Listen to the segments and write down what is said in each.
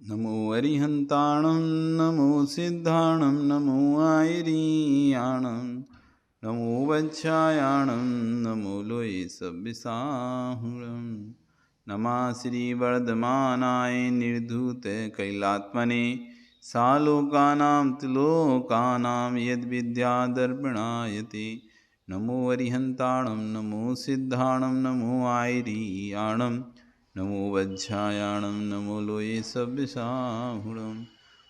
नमो अरिहंताणं नमो सिद्धाणं नमो आयरीयाणं नमो वज्रायाणं नमो लोये सव्यसाहुरं नमः श्रीवर्धमानाय निर्धूत कैलात्मने सालोकानां त्रिलोकानां यद्विद्यादर्पणायते नमो अरिहंताणं नमो सिद्धाणं नमो आयरीयाणं नमो वज्रायाणं नमो लोये सव्यसाहुरं।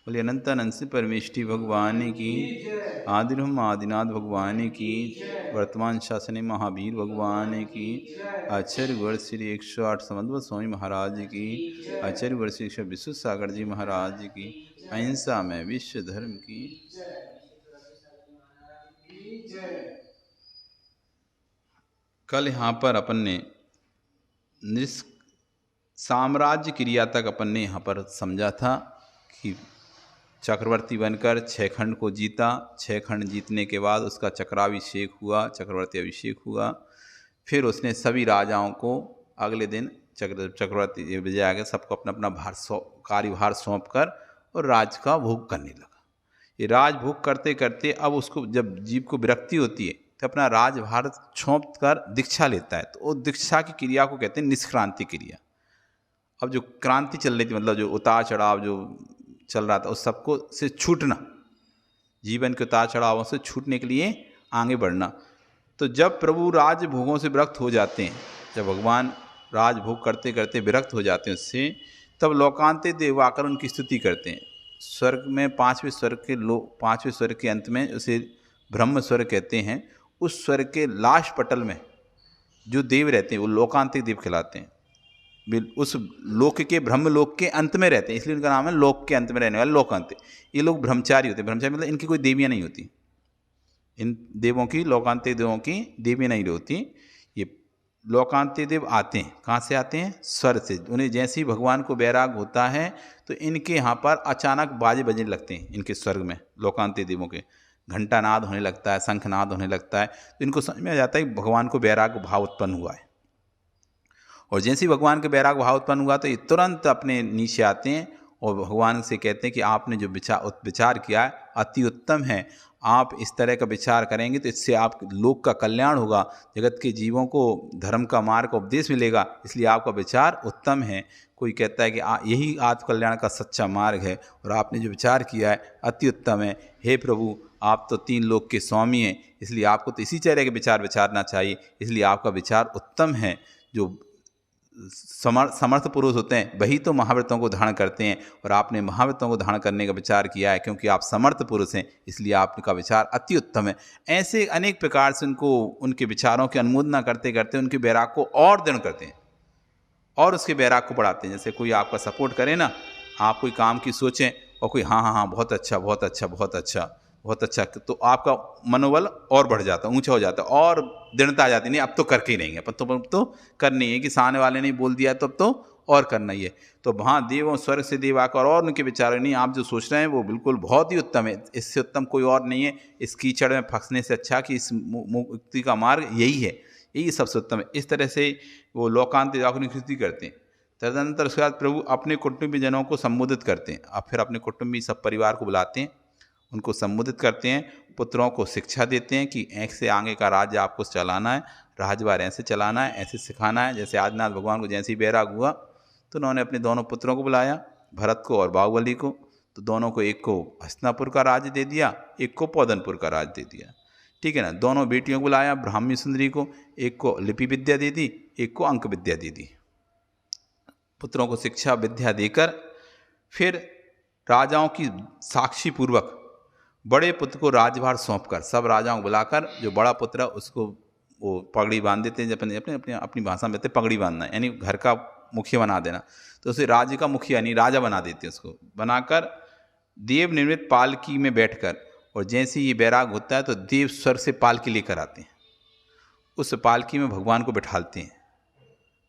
बोले अनंतानंद से परमेष्टि भगवान की, आदिरहम आदिनाथ भगवान की, वर्तमान शासन महावीर भगवान की, आचार्य वर्ष श्री 108 समन्वय स्वामी महाराज की, आचार्य वर्ष श्री विश्व सागर जी महाराज की, अहिंसा में विश्व धर्म की। कल यहाँ पर अपन ने साम्राज्य क्रिया तक अपन ने यहाँ पर समझा था कि चक्रवर्ती बनकर 6 खंड को जीता। 6 खंड जीतने के बाद उसका चक्राभिषेक हुआ, चक्रवर्ती अभिषेक हुआ। फिर उसने सभी राजाओं को अगले दिन चक्रवर्ती विजय आगे सबको अपना अपना कार्यभार सौंप कर और राज का भोग करने लगा। ये राजभोग करते करते अब उसको जब जीव को विरक्ति होती है तो अपना राजभार सौंप कर दीक्षा लेता है। तो वो दीक्षा की क्रिया को कहते हैं निष्क्रांति क्रिया। अब जो क्रांति चल रही थी, मतलब जो उतार चढ़ाव जो चल रहा था उस सबको से छूटना, जीवन के उतार चढ़ावों से छूटने के लिए आगे बढ़ना। तो जब प्रभु राजभोगों से विरक्त हो जाते हैं, जब भगवान राजभोग करते करते विरक्त हो जाते हैं उससे, तब लोकांते देव आकर उनकी स्तुति करते हैं। स्वर्ग में 5वें स्वर्ग के अंत में उसे ब्रह्म स्वर्ग कहते हैं। उस स्वर्ग के लास्ट पटल में जो देव रहते हैं वो लोकांतिक देव कहलाते हैं। उस लोक के ब्रह्म लोक के अंत में रहते हैं, इसलिए उनका नाम है लोक के अंत में रहने वाले लोकांत। ये लोग ब्रह्मचारी होते हैं। ब्रह्मचारी मतलब इनकी कोई देवियाँ नहीं होती, इन देवों की, लोकांतिक देवों की देवियाँ नहीं होती। ये लोकांतिक देव आते हैं, कहाँ से आते हैं? स्वर्ग से। उन्हें जैसे ही भगवान को वैराग होता है तो इनके यहाँ पर अचानक बाजे बजने लगते हैं। इनके स्वर्ग में लोकांतिक देवों के घंटा नाद होने लगता है, शंख नाद होने लगता है। तो इनको समझ में आ जाता है कि भगवान को वैराग भाव उत्पन्न हुआ है। और जैसे ही भगवान के वैराग भाव उत्पन्न हुआ तो ये तुरंत अपने नीचे आते हैं और भगवान से कहते हैं कि आपने जो विचार किया है अति उत्तम है। आप इस तरह का विचार करेंगे तो इससे आप लोक का कल्याण होगा, जगत के जीवों को धर्म का मार्ग का उपदेश मिलेगा, इसलिए आपका विचार उत्तम है। कोई कहता है कि यही आत्मकल्याण का सच्चा मार्ग है और आपने जो विचार किया है अति उत्तम है। हे प्रभु, आप तो 3 लोक के स्वामी हैं, इसलिए आपको तो इसी तरह के विचार विचारना चाहिए, इसलिए आपका विचार उत्तम है। जो समर्थ पुरुष होते हैं वही तो महाव्रतों को धारण करते हैं, और आपने महाव्रतों को धारण करने का विचार किया है क्योंकि आप समर्थ पुरुष हैं, इसलिए आपका विचार अति उत्तम है। ऐसे अनेक प्रकार से उनको उनके विचारों की अनुमोदना करते करते उनके वैराग को और दृढ़ करते हैं और उसके वैराग को बढ़ाते हैं। जैसे कोई आपका सपोर्ट करे ना, आप कोई काम की सोचें और कोई हाँ हाँ हाँ बहुत अच्छा बहुत अच्छा बहुत अच्छा बहुत अच्छा, तो आपका मनोबल और बढ़ जाता है, ऊंचा हो जाता है और दृढ़ता आ जाती नहीं, अब तो करके ही रहेंगे, अब तो करनी है कि सामने वाले ने बोल दिया तो अब तो और करना ही है। तो वहाँ देवों स्वर्ग से देव आकर और उनके विचार नहीं, आप जो सोच रहे हैं वो बिल्कुल बहुत ही उत्तम है, इससे उत्तम कोई और नहीं है। इस कीचड़ में फंसने से अच्छा कि इस मुक्ति का मार्ग यही है, यही सबसे उत्तम है। इस तरह से वो लोकांत की स्तुति करते हैं। तदनंतर उसके बाद प्रभु अपने कुटुंबी जनों को संबोधित करते हैं। अब फिर अपने कुटुंबी सब परिवार को बुलाते हैं, उनको संबोधित करते हैं, पुत्रों को शिक्षा देते हैं कि ऐसे आगे का राज्य आपको चलाना है, राजभार ऐसे चलाना है, ऐसे सिखाना है। जैसे आदिनाथ भगवान को जैसे ही वैराग हुआ तो उन्होंने अपने दोनों पुत्रों को बुलाया, भरत को और बाहुबली को। तो दोनों को, एक को हस्तिनापुर का राज्य दे दिया, एक को पौधनपुर का राज्य दे दिया, ठीक है ना। दोनों बेटियों को बुलाया, ब्राह्मी सुंदरी को, एक को लिपि विद्या दे दी, एक को अंक विद्या दे दी। पुत्रों को शिक्षा विद्या देकर फिर राजाओं की साक्षी पूर्वक बड़े पुत्र को राजभार सौंपकर, सब राजाओं को बुलाकर, जो बड़ा पुत्र है उसको वो पगड़ी बांध देते हैं, अपनी भाषा में कहते हैं पगड़ी बांधना, यानी घर का मुखिया बना देना। तो उसे राज्य का मुखिया यानी राजा बना देते हैं। उसको बनाकर देव निर्मित पालकी में बैठकर, और जैसे ये बैराग होता है तो देव स्वर्ग से पालकी लेकर आते हैं, उस पालकी में भगवान को बिठालते हैं।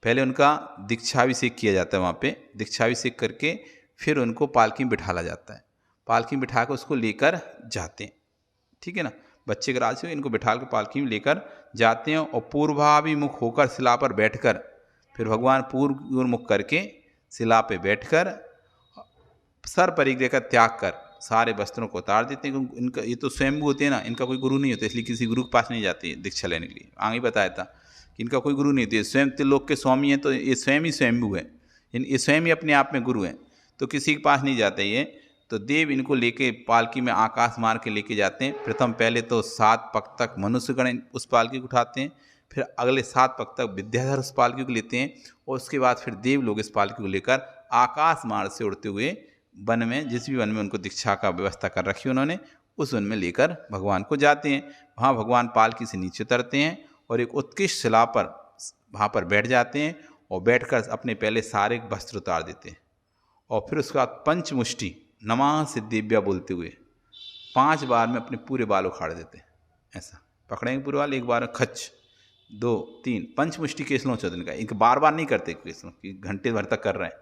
पहले उनका दीक्षाभिषेक किया जाता है, वहाँ पे दीक्षाभिषेक करके फिर उनको पालकी में बिठाला जाता है। पालकी में बिठा कर उसको लेकर जाते हैं, ठीक है ना। बच्चे के राज से इनको बिठा कर पालकी में लेकर जाते हैं और पूर्वाभिमुख होकर शिला पर बैठकर, फिर भगवान पूर्व मुख करके शिला पे बैठकर सर परिग्रह का त्याग कर सारे वस्त्रों को उतार देते हैं। क्योंकि इनका ये तो स्वयंभू होते हैं ना, इनका कोई गुरु नहीं होता, इसलिए किसी गुरु के पास नहीं जाते दीक्षा लेने के लिए। आगे बताया था कि इनका कोई गुरु नहीं होती, स्वयं त्रिलोक के स्वामी हैं, तो ये स्वयं ही स्वयंभू है, ये स्वयं ही अपने आप में गुरु हैं, तो किसी के पास नहीं जाते ये। तो देव इनको लेके पालकी में आकाश मार के लेके जाते हैं। प्रथम पहले तो 7 पग तक मनुष्यगण उस पालकी को उठाते हैं, फिर अगले 7 पग तक विद्याधर उस पालकी को लेते हैं, और उसके बाद फिर देव लोग इस पालकी को लेकर आकाश मार्ग से उड़ते हुए वन में, जिस भी वन में उनको दीक्षा का व्यवस्था कर रखी उन्होंने, उस वन में लेकर भगवान को जाते हैं। वहाँ भगवान पालकी से नीचे उतरते हैं और एक उत्कृष्ट शिला पर वहाँ पर बैठ जाते हैं, और बैठकर अपने पहले सारे वस्त्र उतार देते हैं, और फिर उसके बाद पंचमुष्टि नमः सिद्धिव्या बोलते हुए 5 बार में अपने पूरे बाल उखाड़ देते हैं। ऐसा पकड़ेंगे पूरे बाल, एक बार खच 2 3 पंचमुष्टि केसलों चौदन का, इनका बार बार नहीं करते केसलों कि घंटे भर तक कर रहे हैं,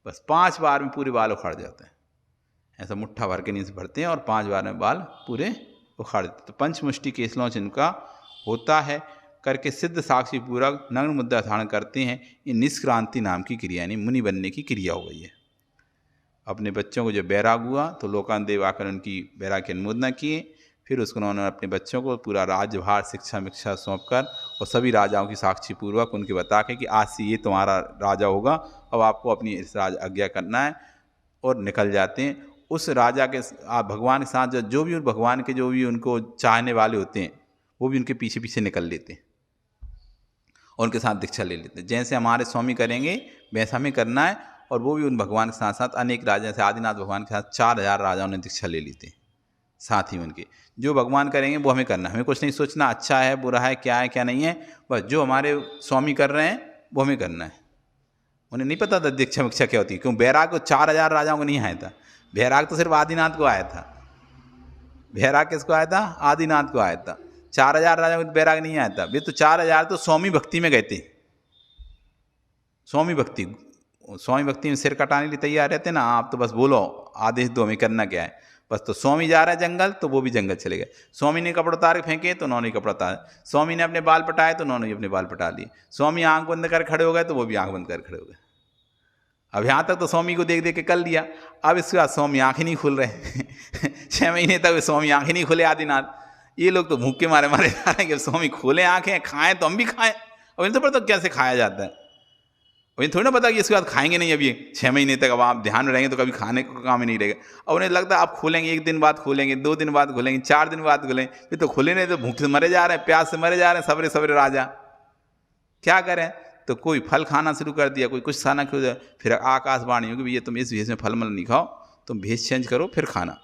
बस 5 बार में पूरे बाल उखाड़ जाते हैं। ऐसा मुट्ठा भर के नीचे भरते हैं और 5 बार में बाल पूरे उखाड़ देते हैं। तो पंचमुष्टि केसलों इनका होता है, करके सिद्ध साक्षी पूर्वक नग्न मुद्रा धारण करते हैं। ये निष्क्रांति नाम की क्रिया, यानी मुनि बनने की क्रिया हो गई है। अपने बच्चों को जब बैराग हुआ तो लोकान देव आकर उनकी बैराग की अनुमोदना किए, फिर उसको उन्होंने अपने बच्चों को पूरा राज्यभार शिक्षा मिक्षा सौंप कर और सभी राजाओं की साक्षी पूर्वक उनके बता के कि आज से ये तुम्हारा राजा होगा, अब आपको अपनी इस राज आज्ञा करना है, और निकल जाते हैं। उस राजा के भगवान के साथ जो भी भगवान के जो भी उनको चाहने वाले होते हैं वो भी उनके पीछे पीछे निकल लेते हैं और उनके साथ दीक्षा ले लेते हैं। जैसे हमारे स्वामी करेंगे वैसा हमें करना है, और वो भी उन भगवान के साथ साथ अनेक राजा से आदिनाथ भगवान के साथ 4000 राजाओं ने दीक्षा ले ली थी साथ ही उनके। जो भगवान करेंगे वो हमें करना है, हमें कुछ नहीं सोचना अच्छा है बुरा है क्या नहीं है, बस जो हमारे स्वामी कर रहे हैं वो हमें करना है। उन्हें नहीं पता था दीक्षा मिक्षा क्या होती है, क्यों बैराग को 4000 राजाओं को नहीं आया था, बैराग तो सिर्फ आदिनाथ को आया था। बैराग किसको आया था? आदिनाथ को आया था। 4000 राजाओं को बैराग नहीं आया था। वे तो 4000 तो स्वामी भक्ति में गए थे। स्वामी भक्ति में सिर कटाने के लिए तैयार रहते ना, आप तो बस बोलो आदेश दो हमें करना क्या है, बस। तो स्वामी जा रहा है जंगल तो वो भी जंगल चले गए। स्वामी ने कपड़े उतार के फेंके तो उन्होंने कपड़ा उतार, स्वामी ने अपने बाल पटाए तो उन्होंने अपने बाल पटा लिए, स्वामी आंख बंद कर खड़े हो गए तो वो भी आंख बंद कर खड़े हो गए। अब यहाँ तक तो स्वामी को देख देख के कर लिया, अब इसके बाद स्वामी आँखें नहीं खुल रहे 6 महीने तक स्वामी आँखें नहीं खुले आदिनाथ। ये लोग तो भूख के मारे मारे जा रहे हैं कि स्वामी खोले आँखें, खाएं तो हम भी खाएं। अब इन्हें तो पता कैसे खाया जाता है, उन्हें थोड़ी ना पता कि इसके बाद खाएंगे नहीं। अभी 6 महीने तक अब आप ध्यान में रहेंगे तो कभी खाने का काम ही नहीं रहेगा। और उन्हें लगता है आप खोलेंगे, 1 दिन बाद खोलेंगे, 2 दिन बाद खोलेंगे, 4 दिन बाद खोलेंगे, फिर तो खुले नहीं तो भूख से मरे जा रहे हैं, प्यास से मरे जा रहे हैं सबरे सबरे राजा। क्या करें? तो कोई फल खाना शुरू कर दिया, कोई कुछ खाना क्यों, फिर आकाशवाणी होगी भैया तुम इस भेष में फल मल नहीं खाओ, तुम भेष चेंज करो फिर खाना।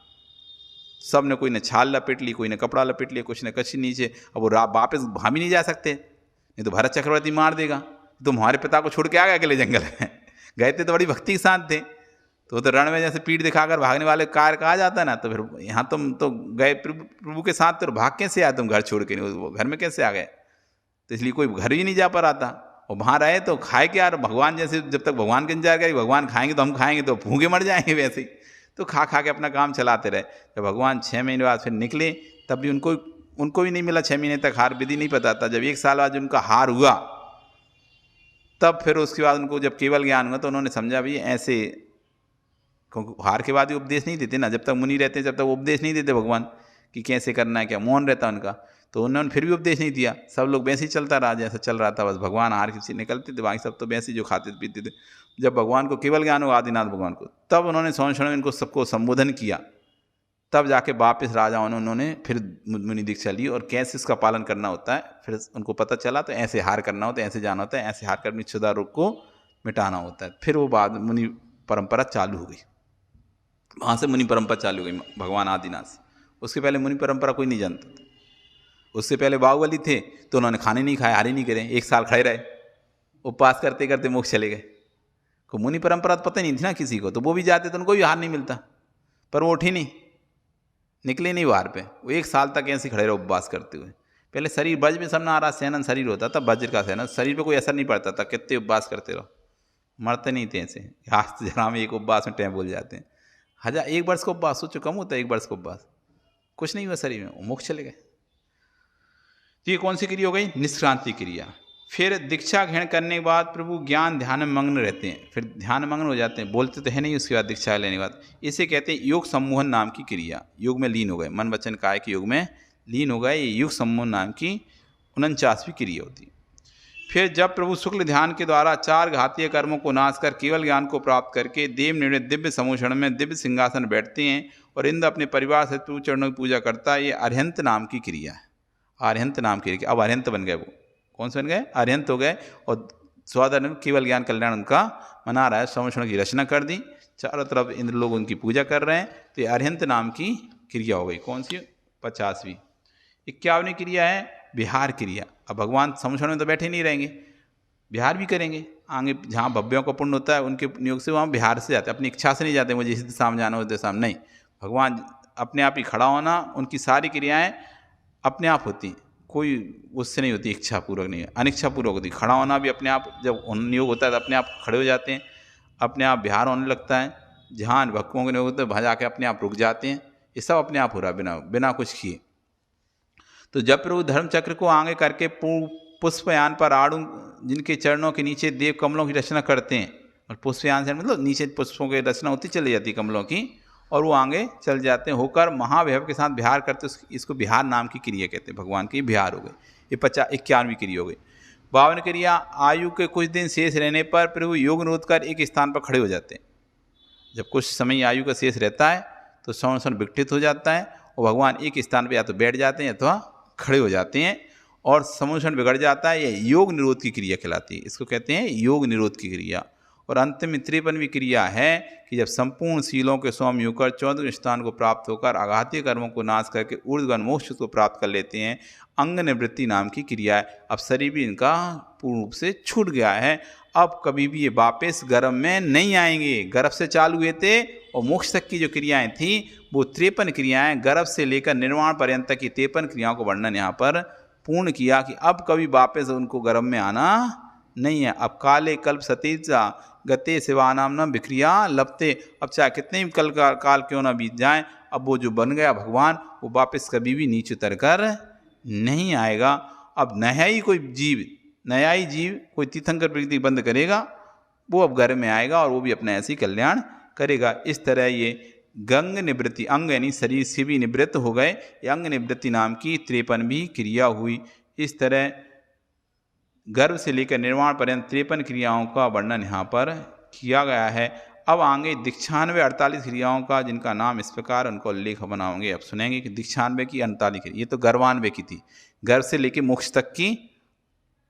सब ने, कोई ने छाल लपेट ली, कोई ने कपड़ा लपेट लिया, कुछ ने कच्ची नीचे। अब वो वापस भाग भी नहीं जा सकते, नहीं तो भरत चक्रवर्ती मार देगा। तुम हमारे पिता को छोड़ के आ गए अकेले जंगल में गए थे तो बड़ी भक्ति के साथ थे, तो रण में जैसे पीठ दिखाकर भागने वाले कार्य कहा जाता है ना, तो फिर यहाँ तुम तो गए प्रभु के साथ, तो भाग कैसे आए तुम घर छोड़ के? वो घर में कैसे आ गए? तो इसलिए कोई घर ही नहीं जा पा रहा था, और वहाँ रहे तो खाए क्या यार, भगवान जैसे जब तक भगवान के इंतजार करें, भगवान खाएंगे तो हम खाएंगे तो भूखे मर जाएंगे वैसे ही, तो खा खा के अपना काम चलाते रहे। जब भगवान 6 महीने बाद फिर निकले तब भी उनको भी नहीं मिला 6 महीने तक हार, विधि नहीं पता था। जब 1 साल बाद उनका हार हुआ तब फिर उसके बाद उनको जब केवल ज्ञान हुआ तो उन्होंने समझा भाई ऐसे, क्योंकि हार के बाद ही उपदेश नहीं देते ना, जब तक मुनि रहते हैं जब तक वो उपदेश नहीं देते भगवान कि कैसे करना है, क्या मौन रहता उनका, तो उन्होंने फिर भी उपदेश नहीं दिया। सब लोग वैसे ही चलता रहा जैसा चल रहा था, बस भगवान हार के निकलते थे, बाकी सब तो वैसे ही जो खाते पीते थे। जब भगवान को केवल ज्ञान हुआ आदिनाथ भगवान को, तब उन्होंने स्वर्ण में इनको सबको संबोधन किया, तब जाके वापस राजाओं ने उन्होंने फिर मुनि दीक्षा ली, और कैसे इसका पालन करना होता है फिर उनको पता चला। तो ऐसे हार करना होता है, ऐसे जाना होता है, ऐसे हार कर क्षुधा रोग को मिटाना होता है। फिर वो बाद मुनि परंपरा चालू हो गई, वहाँ से मुनि परंपरा चालू हो गई भगवान आदिनाथ से। उसके पहले मुनि परंपरा कोई नहीं जानता था। उससे पहले बाहुबली थे तो उन्होंने खाने नहीं खाए, हार ही नहीं करे, 1 साल खड़े रहे, उपवास करते करते मोक्ष चले गए। को मुनि परंपरा तो पता नहीं थी ना किसी को, तो वो भी जाते तो उनको भी हार नहीं मिलता, पर वो उठी नहीं, निकले नहीं बाहर पे। वो 1 साल तक ऐसे खड़े रहे उपवास करते हुए। पहले शरीर वज्र में सब नारा सेनन शरीर होता था, वज्र का सेनन, शरीर पे कोई असर नहीं पड़ता था, कितने उपवास करते रहो, मरते नहीं थे ऐसे। आज जरा हम एक उपवास में टाइम बोल जाते हैं, 1 वर्ष का उपवास सोचो कम होता है, 1 वर्ष का उपवास, कुछ नहीं हुआ शरीर में, वो मोक्ष चले गए। तो ये कौन सी क्रिया हो गई? निष्क्रांति क्रिया। फिर दीक्षा ग्रहण करने के बाद प्रभु ज्ञान ध्यान में मग्न रहते हैं, फिर ध्यान मग्न हो जाते हैं, बोलते तो है नहीं उसके बाद दीक्षा लेने के बाद। इसे कहते हैं योग सम्मोहन नाम की क्रिया। योग में लीन हो गए, मन वचन काया के योग में लीन हो गए, ये योग सम्मोहन नाम की 49वीं क्रिया होती है। फिर जब प्रभु शुक्ल ध्यान के द्वारा 4 घातीय कर्मों को नाश कर केवल ज्ञान को प्राप्त करके देव निर्णय दिव्य समूषण में दिव्य सिंहासन बैठते हैं और इंद्र अपने परिवार से प्रभु चरणों की पूजा करता है, ये अरिहंत नाम की क्रिया है। अरिहंत नाम की क्रिया, अब अरिहंत बन गए, वो कौन से बन गए? अरिहंत हो गए। और स्वाधर्म केवल ज्ञान कल्याण उनका मना रहा है, समूषण की रचना कर दी, चारों तरफ इंद्र लोग उनकी पूजा कर रहे हैं, तो ये अरिहंत नाम की क्रिया हो गई। कौन सी? 50वीं। 51वीं क्रिया है विहार क्रिया। अब भगवान समूषण में तो बैठे नहीं रहेंगे, विहार भी करेंगे। आगे जहाँ भव्यों का पुण्य होता है उनके नियोग से वहाँ विहार से जाते हैं, अपनी इच्छा से नहीं जाते मुझे इस दिशा में जाना उस दिशा में, नहीं, भगवान अपने आप ही खड़ा होना, उनकी सारी क्रियाएं अपने आप होती, कोई उससे नहीं होती, इच्छा पूर्वक नहीं, अनिच्छा पूर्वक होती। खड़ा होना भी अपने आप, जब नियोग होता है तो अपने आप खड़े हो जाते हैं, अपने आप विहार होने लगता है। जहाँ भक्तों के नियोग होते हैं वहाँ जाके अपने आप रुक जाते हैं, ये सब अपने आप हो रहा है बिना कुछ किए। तो जब प्रभु धर्म चक्र को आगे करके पुष्पयान पर आड़ू जिनके चरणों के नीचे देव कमलों की रचना करते हैं, और पुष्पयान से मतलब नीचे पुष्पों की रचना होती चली जाती कमलों की, और वो आगे चल जाते हैं होकर महावैभव के साथ विहार करते, इसको विहार नाम की क्रिया कहते हैं। भगवान की विहार हो गई। ये 51वीं क्रिया हो गई। 52वीं क्रिया आयु के कुछ दिन शेष रहने पर प्रभु योग निरोध कर एक स्थान पर खड़े हो जाते हैं। जब कुछ समय आयु का शेष रहता है तो संवत्सर विकटित हो जाता है और भगवान एक स्थान पर या तो बैठ जाते हैं अथवा खड़े हो जाते हैं और समूषण बिगड़ जाता है। ये योग निरोध की क्रिया कहलाती है, इसको कहते हैं योग निरोध की क्रिया। और अंतिम 53वीं क्रिया है कि जब संपूर्ण शीलों के स्वामी होकर 14वें स्थान को प्राप्त होकर आघातीय कर्मों को नाश करके ऊर्ध्वगमन मोक्ष को प्राप्त कर लेते हैं, अंग निवृत्ति नाम की क्रिया है। अब शरीर भी इनका पूर्ण रूप से छूट गया है, अब कभी भी ये वापस गर्भ में नहीं आएंगे। गर्भ से चालू हुए थे और मोक्ष तक की जो क्रियाएं थी वो 53 क्रियाएं, गर्भ से लेकर निर्वाण पर्यंत की 53 क्रियाओं को वर्णन यहाँ पर पूर्ण किया कि अब कभी वापस उनको गर्भ में आना नहीं है। अब काले कल्प सतीजा गते शिवानाम न विक्रिया लपते, अब चाहे कितने भी काल क्यों ना बीत जाएं, अब वो जो बन गया भगवान वो वापस कभी भी नीचे उतर कर नहीं आएगा। अब नया ही जीव कोई तीर्थंकर प्रकृति बंद करेगा, वो अब घर में आएगा और वो भी अपना ऐसे ही कल्याण करेगा। इस तरह ये गंग निवृत्ति, अंग यानी शरीर से भी निवृत्त हो गए, अंग निवृत्ति नाम की 53वीं क्रिया हुई। इस तरह गर्भ से लेकर निर्वाण पर्यंत 53 क्रियाओं का वर्णन यहाँ पर किया गया है। अब आगे 96 क्रियाओं का जिनका नाम इस प्रकार उनको उल्लेख बनाओगे। अब सुनेंगे कि 96 की 48 क्रिया, ये तो गर्भान्वय की थी, गर्भ से लेकर मोक्ष तक की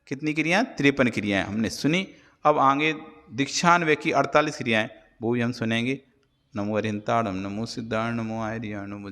कितनी क्रियाएं? 53 क्रियाएं हमने सुनी। अब आगे 96 की 48 क्रियाएं वो भी हम सुनेंगे। नमो अरिहंताणम, नमो सिद्धाण, नमो आर्याण, नमो